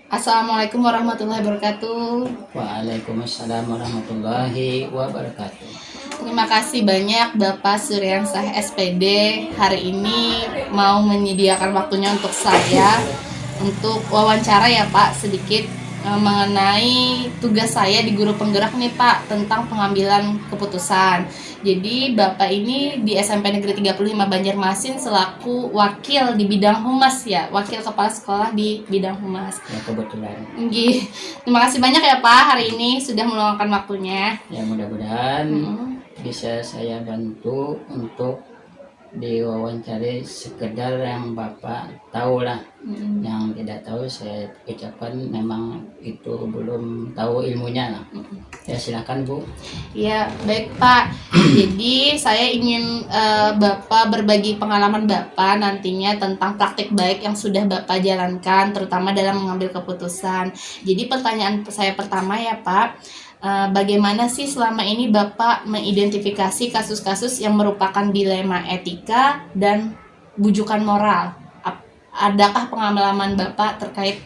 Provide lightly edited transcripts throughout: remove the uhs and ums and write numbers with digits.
Assalamualaikum warahmatullahi wabarakatuh. Waalaikumsalam warahmatullahi wabarakatuh. Terima kasih banyak Bapak Suryansah SPD hari ini mau menyediakan waktunya untuk saya untuk wawancara ya Pak, sedikit mengenai tugas saya di Guru Penggerak nih Pak, tentang pengambilan keputusan. Jadi Bapak ini di SMP Negeri 35 Banjarmasin selaku wakil di bidang humas ya, wakil kepala sekolah di bidang humas. Ya kebetulan. Nggih. Terima kasih banyak ya Pak hari ini sudah meluangkan waktunya. Ya mudah-mudahan Mm-mm. bisa saya bantu untuk diwawancari sekedar yang Bapak tahu lah. Mm-mm. Yang tidak tahu saya ucapkan memang itu belum tahu ilmunya lah. Ya silakan Bu. Ya, baik Pak. Jadi saya ingin Bapak berbagi pengalaman Bapak nantinya tentang praktik baik yang sudah Bapak jalankan, terutama dalam mengambil keputusan. Jadi pertanyaan saya pertama ya Pak, bagaimana sih selama ini Bapak mengidentifikasi kasus-kasus yang merupakan dilema etika dan bujukan moral? Adakah pengalaman Bapak terkait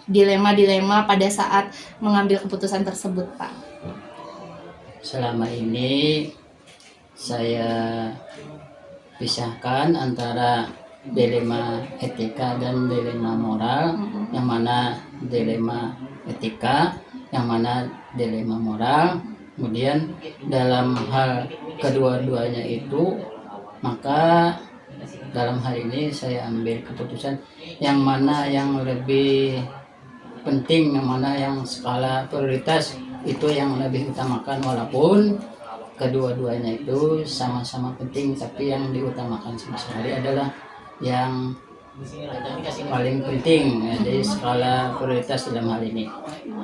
dilema-dilema pada saat mengambil keputusan tersebut, Pak? Selama ini saya pisahkan antara dilema etika dan dilema moral, yang mana dilema etika, yang mana dilema moral. Kemudian dalam hal kedua-duanya itu, maka dalam hal ini saya ambil keputusan yang mana yang lebih penting, yang mana yang skala prioritas itu yang lebih utamakan, walaupun kedua-duanya itu sama-sama penting, tapi yang diutamakan sama sekali adalah yang paling penting ya, dari skala prioritas dalam hal ini.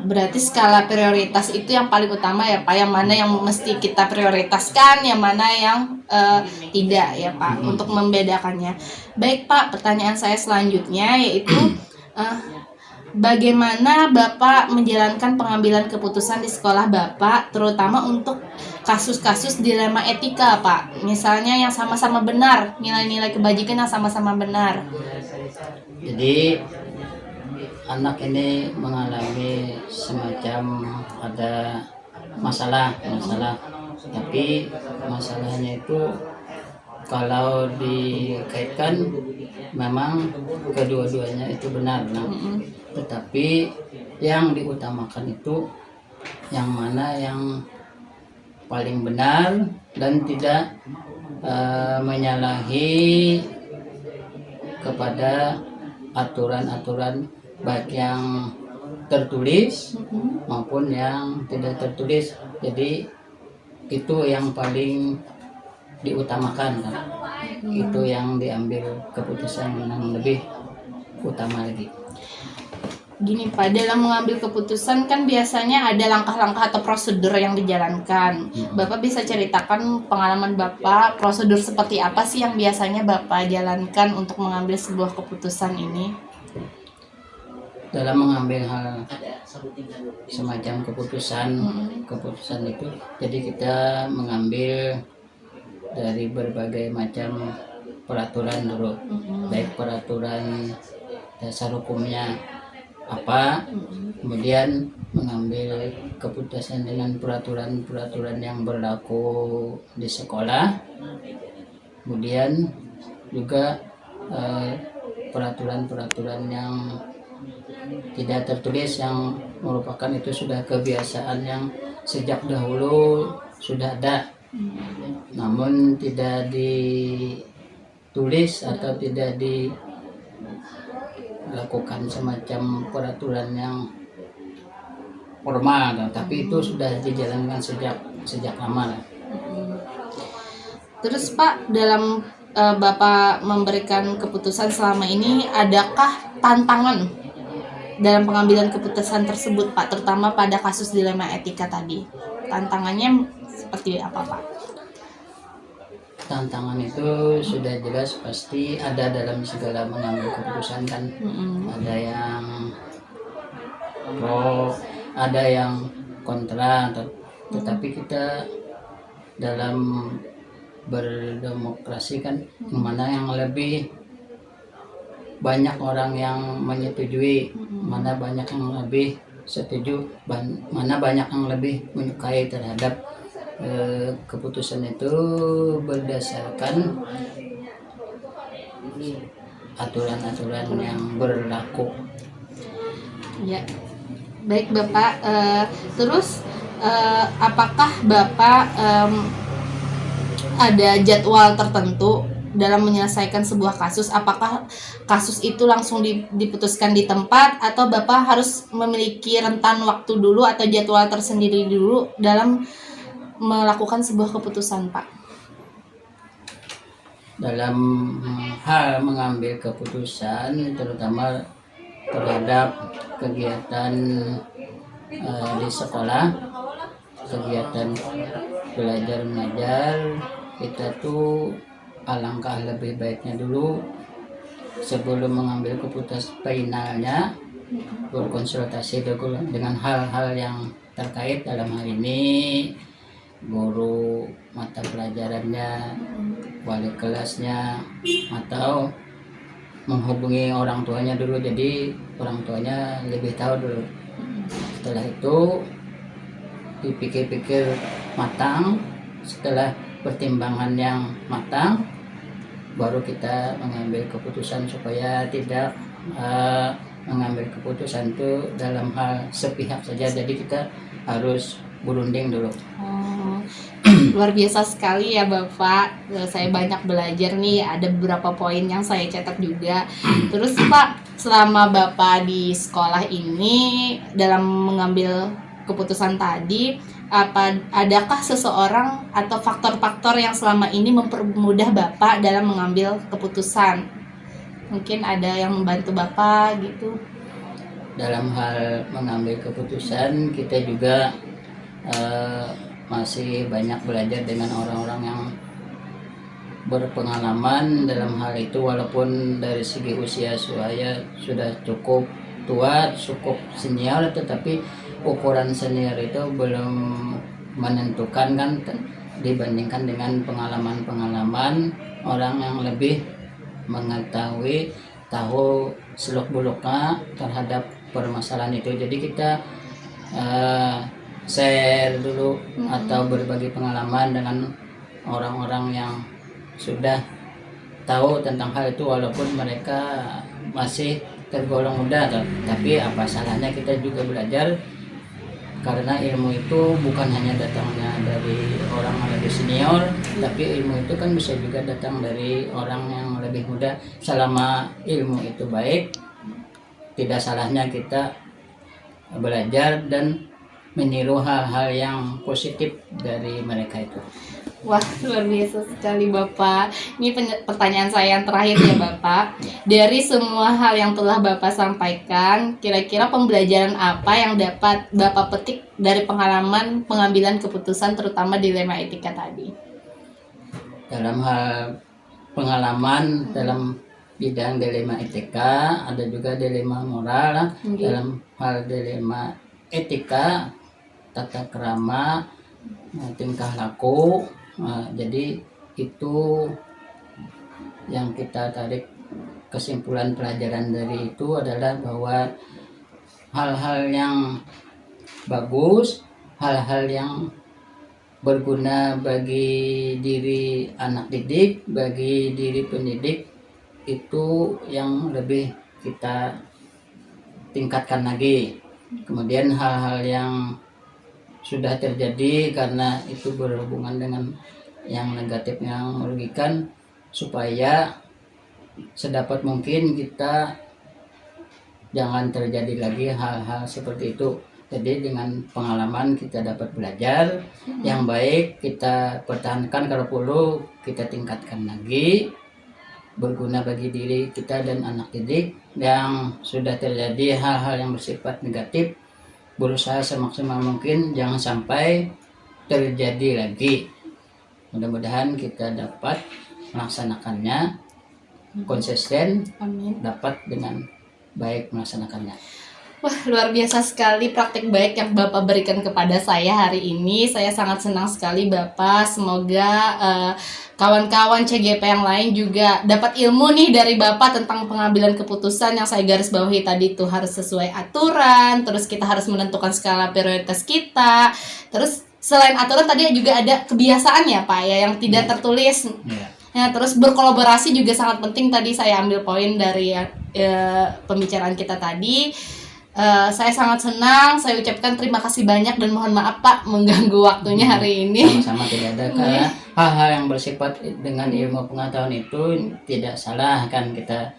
Berarti skala prioritas itu yang paling utama ya Pak, yang mana yang mesti kita prioritaskan, yang mana yang tidak ya Pak, untuk membedakannya. Baik Pak, pertanyaan saya selanjutnya yaitu bagaimana Bapak menjalankan pengambilan keputusan di sekolah Bapak, terutama untuk kasus-kasus dilema etika Pak, misalnya yang sama-sama benar, nilai-nilai kebajikan yang sama-sama benar. Jadi anak ini mengalami semacam ada masalah, tapi masalahnya itu kalau dikaitkan memang kedua-duanya itu benar, nah, tetapi yang diutamakan itu yang mana yang paling benar dan tidak menyalahi kepada aturan-aturan baik yang tertulis maupun yang tidak tertulis. Jadi itu yang paling diutamakan, itu yang diambil keputusan yang lebih utama lagi. Gini Pak, dalam mengambil keputusan kan biasanya ada langkah-langkah atau prosedur yang dijalankan. Bapak bisa ceritakan pengalaman Bapak, prosedur seperti apa sih yang biasanya Bapak jalankan untuk mengambil sebuah keputusan ini? Dalam mengambil hal semacam keputusan itu, jadi kita mengambil dari berbagai macam peraturan dulu, baik peraturan dasar hukumnya apa, kemudian mengambil keputusan dengan peraturan-peraturan yang berlaku di sekolah, kemudian juga peraturan-peraturan yang tidak tertulis yang merupakan itu sudah kebiasaan yang sejak dahulu sudah ada, namun tidak ditulis atau tidak dilakukan semacam peraturan yang formal, tapi itu sudah dijalankan sejak lama. Terus Pak, dalam Bapak memberikan keputusan selama ini, adakah tantangan dalam pengambilan keputusan tersebut Pak, terutama pada kasus dilema etika tadi? Tantangannya seperti apa Pak? Tantangan itu sudah jelas pasti ada dalam segala mengambil keputusan kan. Ada yang pro, ada yang kontra, tetapi kita dalam berdemokrasi kan, mana yang lebih banyak orang yang menyetujui, mana banyak yang lebih setuju, mana banyak yang lebih menyukai terhadap keputusan itu berdasarkan aturan-aturan yang berlaku. Ya, baik Bapak. Terus apakah Bapak ada jadwal tertentu dalam menyelesaikan sebuah kasus? Apakah kasus itu langsung diputuskan di tempat, atau Bapak harus memiliki rentan waktu dulu atau jadwal tersendiri dulu dalam melakukan sebuah keputusan, Pak? Dalam hal mengambil keputusan, terutama terhadap kegiatan di sekolah, kegiatan belajar mengajar, kita tuh alangkah lebih baiknya dulu sebelum mengambil keputusan finalnya berkonsultasi dulu dengan hal-hal yang terkait, dalam hal ini guru mata pelajarannya, wali kelasnya, atau menghubungi orang tuanya dulu, jadi orang tuanya lebih tahu dulu. Setelah itu dipikir-pikir matang, setelah pertimbangan yang matang baru kita mengambil keputusan, supaya tidak mengambil keputusan itu dalam hal sepihak saja. Jadi kita harus berunding dulu. Luar biasa sekali ya Bapak. Saya banyak belajar nih, ada beberapa poin yang saya catat juga. Terus Pak, selama Bapak di sekolah ini dalam mengambil keputusan tadi, adakah seseorang atau faktor-faktor yang selama ini mempermudah Bapak dalam mengambil keputusan? Mungkin ada yang membantu Bapak gitu. Dalam hal mengambil keputusan, kita juga masih banyak belajar dengan orang-orang yang berpengalaman dalam hal itu, walaupun dari segi usia saya sudah cukup tua, cukup senior, tetapi ukuran senior itu belum menentukan kan, dibandingkan dengan pengalaman-pengalaman orang yang lebih mengetahui, tahu seluk-beluknya terhadap permasalahan itu. Jadi kita share dulu atau berbagi pengalaman dengan orang-orang yang sudah tahu tentang hal itu, walaupun mereka masih tergolong muda, tapi apa salahnya kita juga belajar, karena ilmu itu bukan hanya datangnya dari orang yang lebih senior, tapi ilmu itu kan bisa juga datang dari orang yang lebih muda. Selama ilmu itu baik, tidak salahnya kita belajar dan meniru hal-hal yang positif dari mereka itu. Wah, luar biasa sekali Bapak. Ini pertanyaan saya yang terakhir ya Bapak. Dari semua hal yang telah Bapak sampaikan, kira-kira pembelajaran apa yang dapat Bapak petik dari pengalaman pengambilan keputusan, terutama dilema etika tadi? Dalam hal pengalaman dalam bidang dilema etika, ada juga dilema moral. Dalam hal dilema etika, tata krama, tingkah laku. Jadi itu yang kita tarik kesimpulan pelajaran dari itu adalah bahwa hal-hal yang bagus, hal-hal yang berguna bagi diri anak didik, bagi diri pendidik, itu yang lebih kita tingkatkan lagi. Kemudian hal-hal yang sudah terjadi karena itu berhubungan dengan yang negatif, yang merugikan, supaya sedapat mungkin kita jangan terjadi lagi hal-hal seperti itu. Jadi dengan pengalaman kita dapat belajar yang baik, kita pertahankan, kalau perlu kita tingkatkan lagi, berguna bagi diri kita dan anak didik. Yang sudah terjadi hal-hal yang bersifat negatif, berusaha semaksimal mungkin jangan sampai terjadi lagi. Mudah-mudahan kita dapat melaksanakannya konsisten. Amin. Dapat dengan baik melaksanakannya. Wah, luar biasa sekali praktik baik yang Bapak berikan kepada saya hari ini. Saya sangat senang sekali Bapak. Semoga kawan-kawan CGP yang lain juga dapat ilmu nih dari Bapak tentang pengambilan keputusan yang saya garis bawahi tadi itu harus sesuai aturan. Terus kita harus menentukan skala prioritas kita. Terus selain aturan tadi juga ada kebiasaan ya Pak ya yang tidak tertulis. Ya, terus berkolaborasi juga sangat penting tadi saya ambil poin dari pembicaraan kita tadi. Saya sangat senang, saya ucapkan terima kasih banyak dan mohon maaf Pak mengganggu waktunya hari ini. Sama-sama, tidak ada, karena hal-hal yang bersifat dengan ilmu pengetahuan itu tidak salah kan kita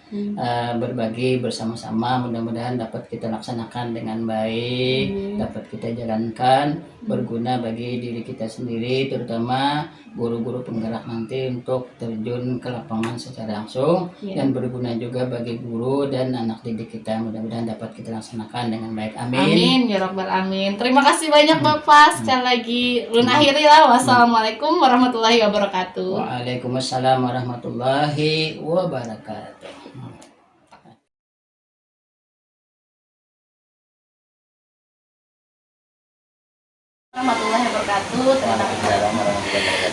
berbagi bersama-sama, mudah-mudahan dapat kita laksanakan dengan baik, dapat kita jalankan, berguna bagi diri kita sendiri, terutama guru-guru penggerak nanti untuk terjun ke lapangan secara langsung dan berguna juga bagi guru dan anak didik kita, mudah-mudahan dapat kita laksanakan dengan baik. Amin. Amin ya robbal alamin. Terima kasih banyak Bapak. Sekali lagi ulun akhiri lah. Wassalamualaikum warahmatullahi wabarakatuh. Waalaikumsalam warahmatullahi wabarakatuh. Warahmatullahi wabarakatuh.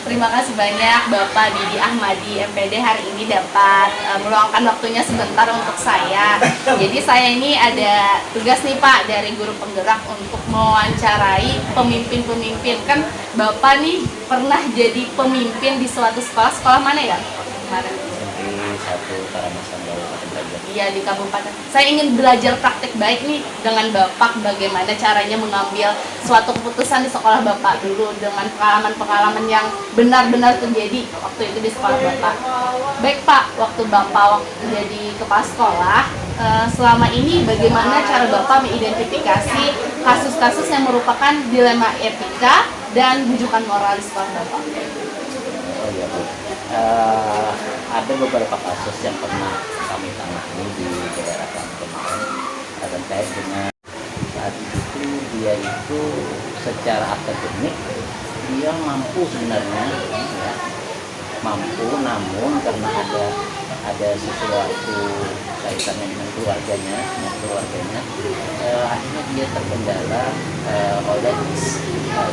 Terima kasih banyak Bapak Didi Ahmadi MPD hari ini dapat meluangkan waktunya sebentar untuk saya. Jadi saya ini ada tugas nih Pak dari guru penggerak untuk mewawancarai pemimpin-pemimpin. Kan Bapak nih pernah jadi pemimpin di suatu sekolah mana ya? Kemarin. Iya, di kabupaten. Saya ingin belajar praktek baik nih dengan Bapak, bagaimana caranya mengambil suatu keputusan di sekolah Bapak dulu dengan pengalaman-pengalaman yang benar-benar terjadi waktu itu di sekolah Bapak. Baik Pak, waktu Bapak jadi kepala sekolah, selama ini bagaimana cara Bapak mengidentifikasi kasus-kasus yang merupakan dilema etika dan rujukan moral di sekolah Bapak? Oh iya Bu, ada beberapa kasus yang pernah kami tangani di daerah kami kemarin terkait dengan saat itu dia itu secara akademik dia mampu sebenarnya ya, mampu, namun karena ada sesuatu kaitannya dengan keluarganya akhirnya dia terkendala oleh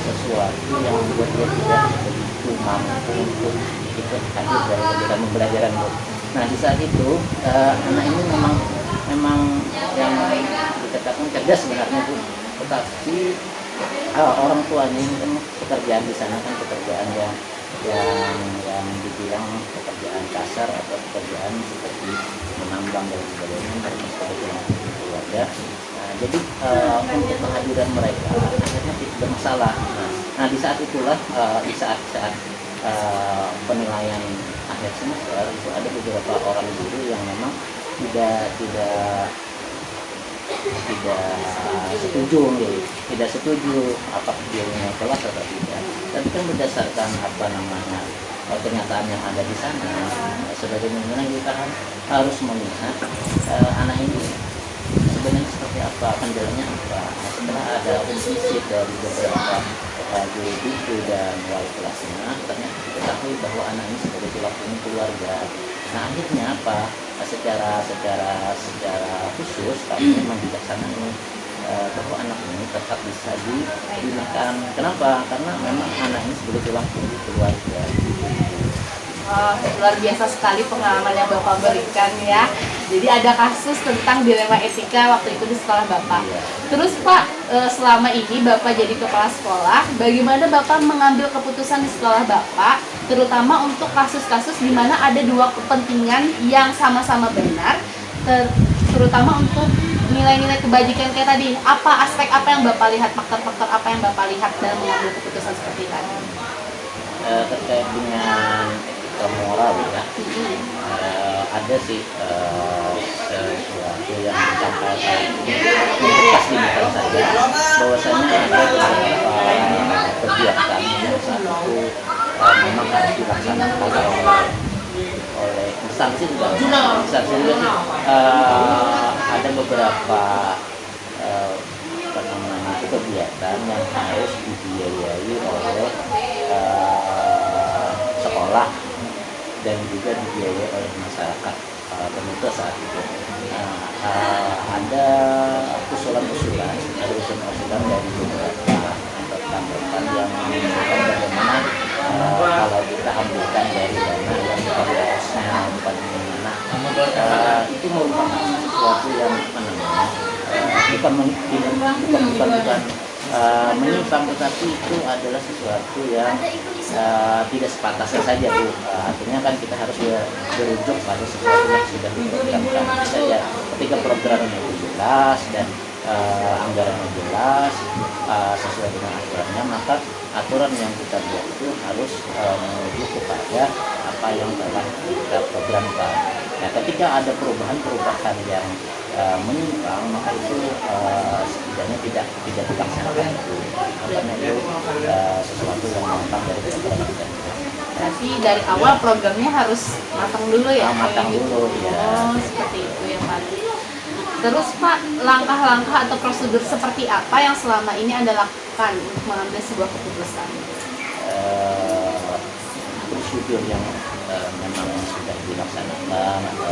sesuatu yang membuat dia tidak begitu mampu untuk ikut hadir dalam kegiatan pembelajaran Bu. Nah di saat itu anak ini memang yang dikatakan cerdas sebenarnya Bu, tetapi orang tuanya ini kan pekerjaan di sana kan pekerjaan yang dibilang pekerjaan kasar atau pekerjaan seperti menambang dan sebagainya karena sebagai keluarga. Jadi untuk kehadiran mereka akhirnya tidak bermasalah. Nah di saat itulah di saat penilaian akhir semester itu ada beberapa orang guru yang memang tidak setuju apakah dia punya kelas atau tidak. Tapi kan berdasarkan kenyataan yang ada di sana, sebagai pimpinan kita harus melihat anak ini sebenarnya seperti apa, kendalanya apa. Setelah ada visit dari beberapa guru itu dan wali kelasnya, ternyata diketahui bahwa anak ini sebagai tulang punggung keluarga. Nah akhirnya apa? Secara khusus kami memang bijaksanai bahwa anak ini tetap bisa digunakan. Kenapa? Karena memang anak ini sebagai tulang punggung keluarga. Luar biasa sekali pengalaman yang Bapak berikan ya. Jadi ada kasus tentang dilema etika waktu itu di sekolah Bapak. Terus Pak, selama ini Bapak jadi kepala sekolah, bagaimana Bapak mengambil keputusan di sekolah Bapak, terutama untuk kasus-kasus di mana ada dua kepentingan yang sama-sama benar, terutama untuk nilai-nilai kebajikan kayak tadi. Apa aspek apa yang Bapak lihat, faktor-faktor apa yang Bapak lihat dalam mengambil keputusan seperti tadi? Terkait dengan moral ya, ada sih sesuatu yang disampaikan membekas di muka saya bahwasanya ada beberapa kegiatan yang saat itu memang harus dilaksanakan oleh instansi juga sih, ada beberapa kegiatan yang harus dibiayai oleh sekolah dan juga dibiayai oleh masyarakat pemerintah saat itu. Ada usulan program dari beberapa angkatan yang menunjukkan bagaimana kalau kita ambilkan dari dana yang bukan bosnya, bukan gimana, itu merupakan sesuatu yang apa namanya, bukan menyimpang, tetapi itu adalah sesuatu yang tidak sepantasnya saja Bu. Artinya kan kita harus berujuk pada sesuatu yang sudah diprogramkan saja. Ketika programnya itu jelas dan anggarannya jelas sesuai dengan aturannya, maka aturan yang kita buat itu harus menuju kepada apa yang telah kita programkan. Nah, ketika ada perubahan yang menyimpang, maka itu setidaknya tidak dilaksanakan itu, karena itu sesuatu yang menyimpang dari program kita. Berarti dari awal programnya harus matang dulu ya? Matang dulu ya. Oh, seperti itu ya Pak. Terus Pak, langkah-langkah atau prosedur seperti apa yang selama ini Anda lakukan untuk mengambil sebuah keputusan? Prosedur yang memang sudah dilaksanakan atau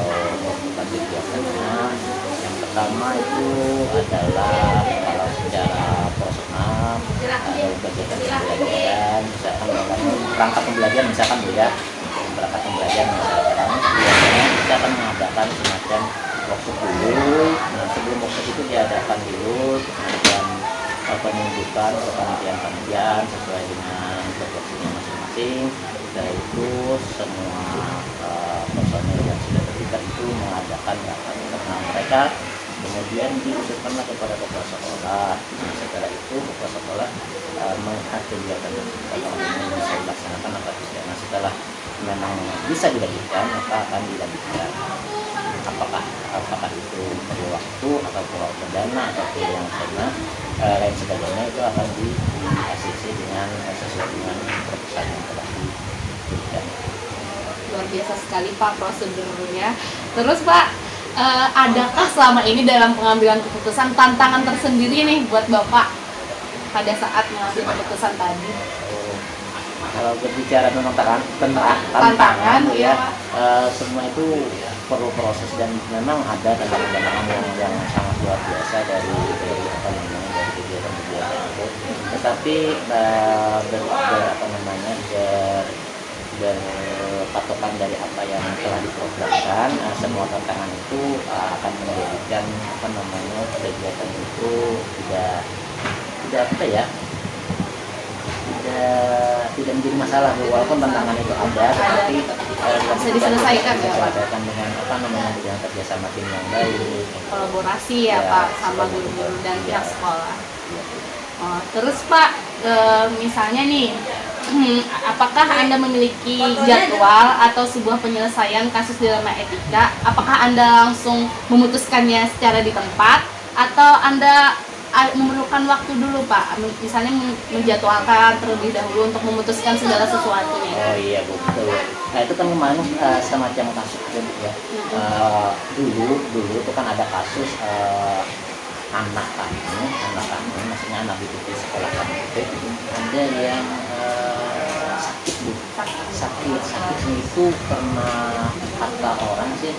bukan dilaksanakan, yang pertama itu adalah kalau secara personal atau kegiatan pembelajaran, misalkan dalam rangka pembelajaran misalkan Bu ya, rangka pembelajaran misalkan biasanya kita akan mengadakan semacam workshop dulu. Nah, sebelum workshop itu diadakan dulu kemudian penunjukan penelitian sesuai dengan tupoksinya masing-masing. Setelah itu semua personel yang sudah terlibat itu mengadakan rapat internal mereka, kemudian diusulkanlah kepada kepala sekolah. Nah, setelah itu kepala sekolah melihat kegiatan apakah ini bisa dilaksanakan atau tidak. Nah, setelah memang bisa dilanjutkan maka akan dilanjutkan. Apakah itu perlu waktu atau perlu dana atau perlu yang lain sebagainya, itu akan di ACC dengan sesuai dengan proposal yang telah diberikan. Luar biasa sekali Pak prosedurnya. Terus Pak, adakah selama ini dalam pengambilan keputusan tantangan tersendiri nih buat Bapak pada saat mengambil keputusan tadi? Kalau berbicara tentang tantangan ya, semua itu perlu proses dan memang ada tantangan yang sangat luar biasa dari apa namanya, dari kegiatan-kegiatan itu. Tetapi berpatokan dari apa yang telah diprogramkan, semua tantangan itu akan menjadikan apa namanya kegiatan itu tidak menjadi masalah, walaupun tantangan itu ada, tetapi bisa diselesaikan ya Pak? Diselesaikan dengan apa namanya, dengan kerjasama tim yang baik, kolaborasi ya Pak sama guru-guru dan pihak sekolah. Ya. Oh, terus Pak, misalnya nih, apakah Anda memiliki jadwal atau sebuah penyelesaian kasus dilema etika? Apakah Anda langsung memutuskannya secara di tempat atau Anda memerlukan waktu dulu Pak, misalnya menjadwalkan terlebih dahulu untuk memutuskan segala sesuatunya? Oh iya betul. Nah itu kan kemarin semacam kasus ya. Dulu itu kan ada kasus anak kami, maksudnya anak di sekolah kami itu ada yang sakit Bu. Sakitnya itu karena kata orang sih,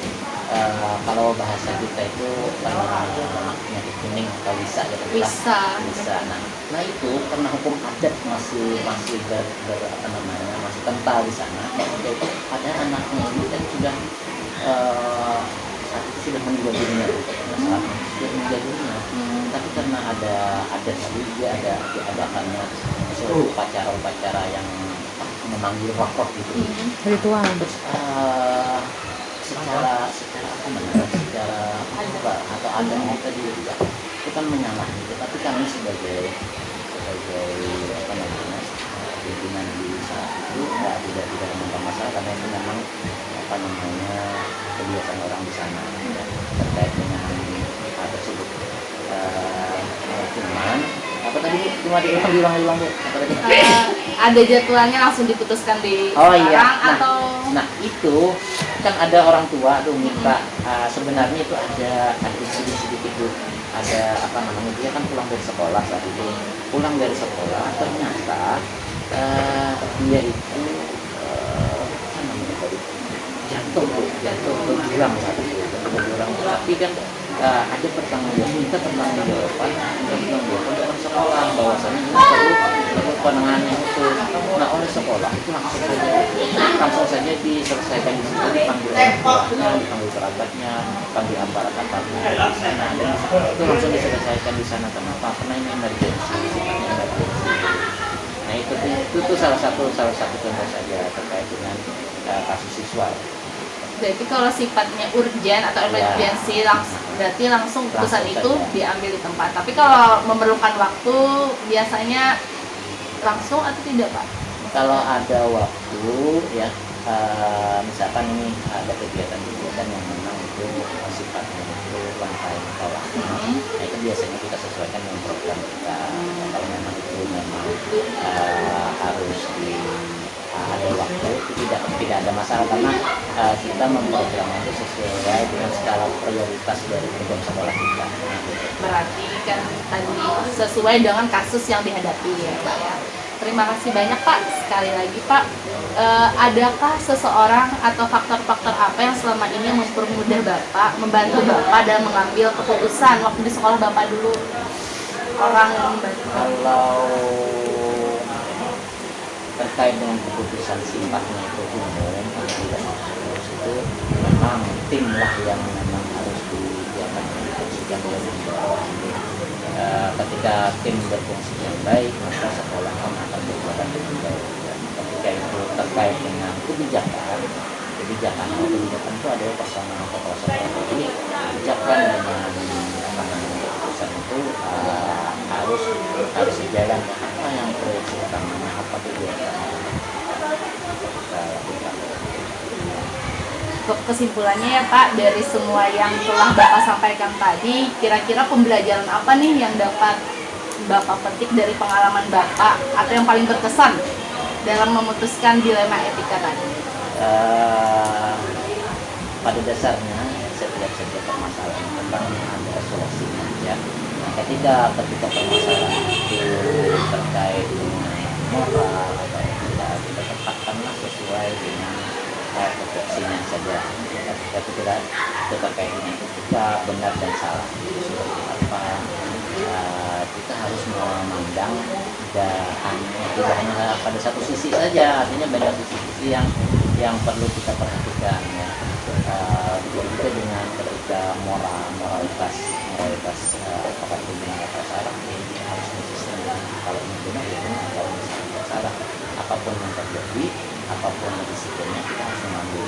kalau bahasa kita itu karena penyakit kuning atau bisa gitu. Bisa. Nah itu karena hukum adat masih masih kental di sana. Yaitu ada anaknya ini kan sudah saat itu sudah meninggal dunia, tapi karena ada adat tadi, dia diadakannya suatu upacara yang memanggil roh gitu, ritual. Terus secara apa namanya, secara atau adat kita juga itu kan menyalahi, tapi kami sebagai apa namanya pimpinan di saat itu tidak menganggap masalah, karena itu memang apa namanya kebiasaan orang di sana ya, terkait dengan hal tersebut. Cuman apa tadi cuma diulang Bu, apa tadi? Ada jadwalnya langsung diputuskan di atau itu kan ada orang tua tuh minta, sebenarnya itu ada sedikit Bu, ada apa namanya, dia kan pulang dari sekolah saat itu, ternyata dia itu apa namanya tadi, jatuh berjuang saat itu, tapi kan ada pertanggungjawaban, kita pertanggungjawaban bahwasanya ini perlu penanganan khusus. Nah, oleh sekolah itu langsung saja diselesaikan di situ, dipanggil orang tuanya, dipanggil kerabatnya, dipanggil aparat-aparatnya di sana, dan itu langsung diselesaikan di sana. Kenapa? Karena ini emergensi, sifatnya emergensi. Nah, itu salah satu contoh saja terkait dengan kasus siswa. Berarti kalau sifatnya urgen atau emergency berarti langsung keputusan Langsung itu saja. diambil di tempat. Tapi kalau memerlukan waktu biasanya langsung atau tidak, Pak? Kalau ada waktu ya, misalkan ini ada kegiatan yang memang itu sifatnya itu rangkaian waktu, nah itu biasanya kita sesuaikan dengan program kita. Kalau memang itu memang harus ada waktu, itu tidak ada masalah, karena kita memprogram itu sesuai dengan skala prioritas dari program sekolah kita. Berarti kan tadi sesuai dengan kasus yang dihadapi ya, Pak ya. Terima kasih banyak, Pak. Sekali lagi, Pak, adakah seseorang atau faktor-faktor apa yang selama ini mempermudah Bapak, membantu Bapak dalam mengambil keputusan waktu di sekolah Bapak dulu? Orang yang membantu. Kalau terkait dengan keputusan sifatnya itu umum, tidak harus itu memang tim lah yang memang harus didiagnoskan dengan baik. Ketika tim berfungsi dengan baik, maka sekolah akan berjalan dengan baik. Ketika itu terkait dengan kebijakan itu adalah personal kepala sekolah. Jadi kebijakan dengan keputusan itu harus sejalan. Apa yang proyeksi utamanya, apa kegiatan kita lakukan. Kesimpulannya ya, Pak, dari semua yang telah Bapak sampaikan tadi, kira-kira pembelajaran apa nih yang dapat Bapak petik dari pengalaman Bapak atau yang paling berkesan dalam memutuskan dilema etika tadi? Pada dasarnya setiap permasalahan memang ada solusinya ya. Nah, ketika permasalahan itu terkait dengan moral atau tidak, kita tetapkanlah sesuai dengan persepsinya saja. Tapi tidak terkait dengan etika, benar dan salah itu seperti apa. Kita harus memandang tidak hanya pada satu sisi saja, artinya banyak sisi-sisi yang perlu kita perhatikan ya. Begitu juga dengan ketika moralitas apakah itu benar atau salah, ini harus konsisten. Kalau ini benar ya benar, kalau misalnya salah, apapun yang terjadi, apapun yang risikonya, kita harus mengambil.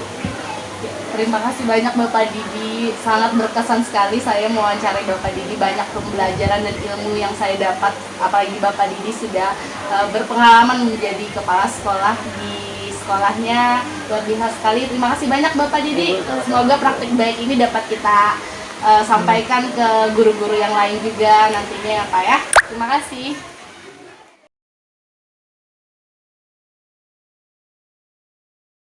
Terima kasih banyak Bapak Didi, sangat berkesan sekali saya mewawancarai Bapak Didi, banyak pembelajaran dan ilmu yang saya dapat, apalagi Bapak Didi sudah berpengalaman menjadi kepala sekolah di sekolahnya, luar biasa sekali. Terima kasih banyak Bapak Didi, semoga praktik baik ini dapat kita sampaikan ke guru-guru yang lain juga nantinya ya Pak ya. Terima kasih.